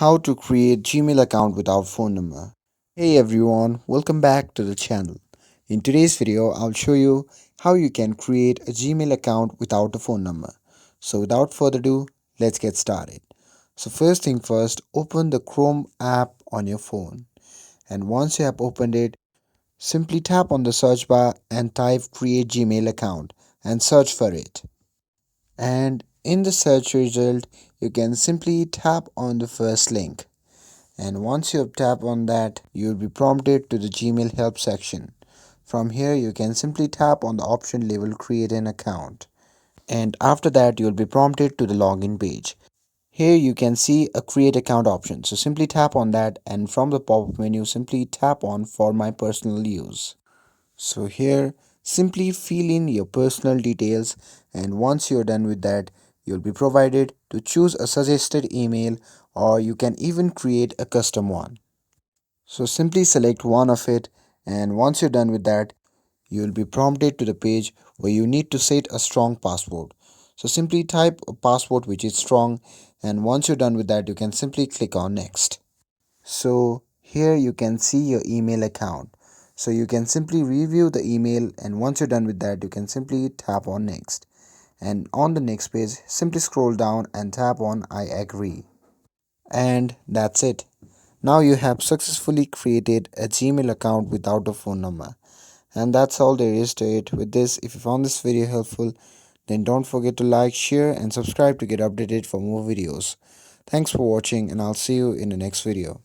How to create Gmail account without phone number. Hey everyone, welcome back to the channel. In today's video, I'll show you how you can create a Gmail account without a phone number. So without further ado, let's get started. So first thing first, open the Chrome app on your phone. And once you have opened it, simply tap on the search bar and type create Gmail account and search for it. And in the search result, you can simply tap on the first link. And once you tap on that, you will be prompted to the Gmail help section. From here, you can simply tap on the option labeled create an account. And after that, you will be prompted to the login page. Here you can see a create account option. So simply tap on that, and from the pop-up menu, simply tap on for my personal use. So here, simply fill in your personal details, and once you're done with that, you'll be provided to choose a suggested email, or you can even create a custom one. So simply select one of it, and once you're done with that, you will be prompted to the page where you need to set a strong password. So simply type a password which is strong, and once you're done with that, you can simply click on next. So here you can see your email account. So you can simply review the email, and once you're done with that, you can simply tap on next. And on the next page, simply scroll down and tap on I agree. And that's it. Now you have successfully created a Gmail account without a phone number. And that's all there is to it. With this, if you found this video helpful, then don't forget to like, share, and subscribe to get updated for more videos. Thanks for watching, and I'll see you in the next video.